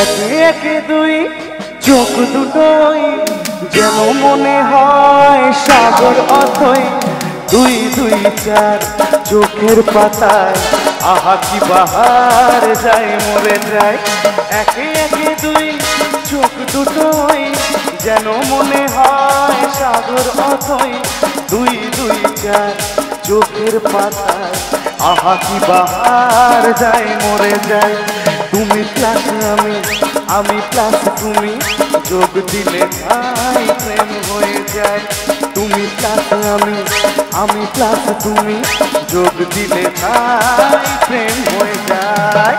একে একে দুই চোখ দুটোই যেন মনে হয় সাগর অথই। দুই দুই চার চোখের পাতায় আহা কি বাহার যায় মরে যায়। একে একে দুই চোখ দুটোই যেন মনে হয় সাগর অথই। দুই দুই চার চোখের পাতায় আহা কি বাহার যায় মরে যায়। তুমি প্লাস আমি প্লাস তুমি, যোগ দিলে তাই প্রেম হয়ে যায়। তুমি প্লাস আমি প্লাস তুমি, যোগ দিলে তাই প্রেম হয়ে যায়।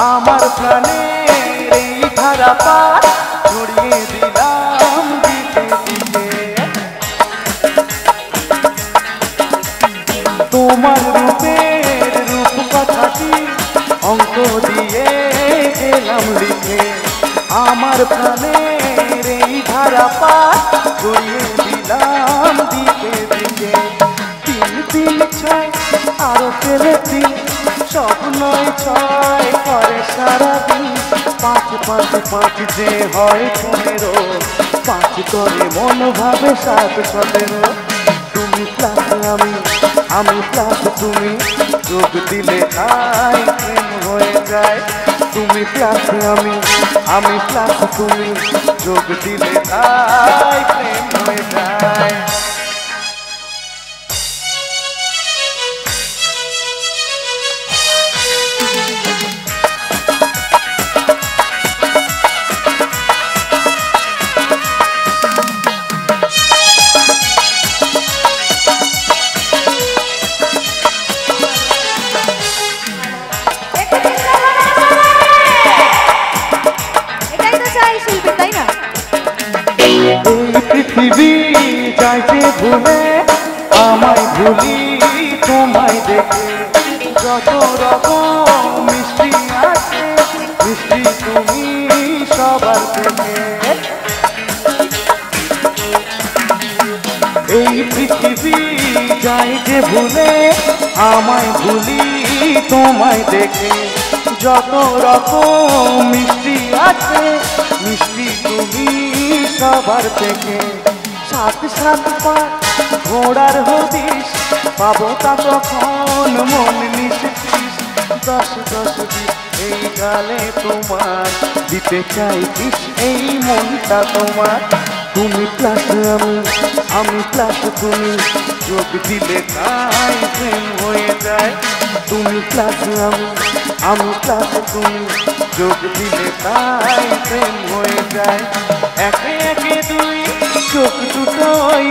আমার প্রাণের এই ধারা পার ছড়িয়ে দিলাম দিতে দিতে। তোমার রূপের রূপ কথাটি অঙ্ক দিয়ে গেলাম লিখে। আমার প্রাণের এই ধারা পার ছড়িয়ে দিলাম দিতে দিতে। তিন তিন ছয় আরো পেলে তিন, স্বপ্নই ছয় করে সারাদিন। পাঁচ পাঁচ পাঁচ যে হয় 15, পাঁচ করে মন ভাবে 7 17। তুমি প্লাস আমি প্লাস তুমি, যোগ দিলে তাই প্রেম হয়ে যায়। তুমি প্লাস আমি প্লাস তুমি, যোগ দিলে তাই প্রেম হয়ে যায়। পৃথিবী যাইতে ভুলে আমায় ভুলি তোমায় দেখে। যত রকম মিষ্টি আছে মিষ্টি তুমি সবার থেকে। এই পৃথিবী যাইতে ভুলে আমায় ভুলি তোমায় দেখে। যত রকম মিষ্টি আছে মিষ্টি তুমি সবার থেকে। 7 7 পাঁচ ঘোড়ার হদিস পাবো তা তখন মন নিশ্চিস। 10 10 20 এই গালে তোমার দিতে চাই কিস এই মনটা তোমার। তুমি প্লাস আমি প্লাস তুমি, যোগ দিলে তাই প্রেম হয়ে যায়। তুমি প্লাস আমি প্লাস তুমি, যোগ দিলে তাই প্রেম হয়ে যায়। একে একে দুই চোখ দুটোই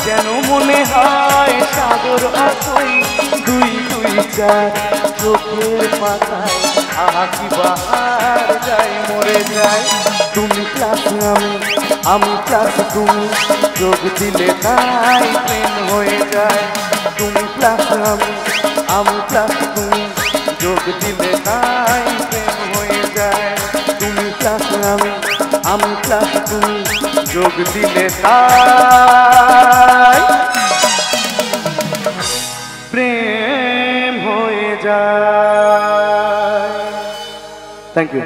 যেন মনে হয় সাগর অথই। দুই দুই চার চোখের পাতায় আহা কি বাহার যায় মরে যায়। তুমি প্লাস আমি প্লাস তুমি, যোগ দিলে তাই প্রেম হয়ে যায়। তুমি প্লাস আমি প্লাস তুমি, যোগ দিলে তাই প্রেম হয়ে যায়। তুমি প্লাস আমি প্লাস তুমি, যোগ দিলে তাই প্রেম হয়ে যায়। Thank you.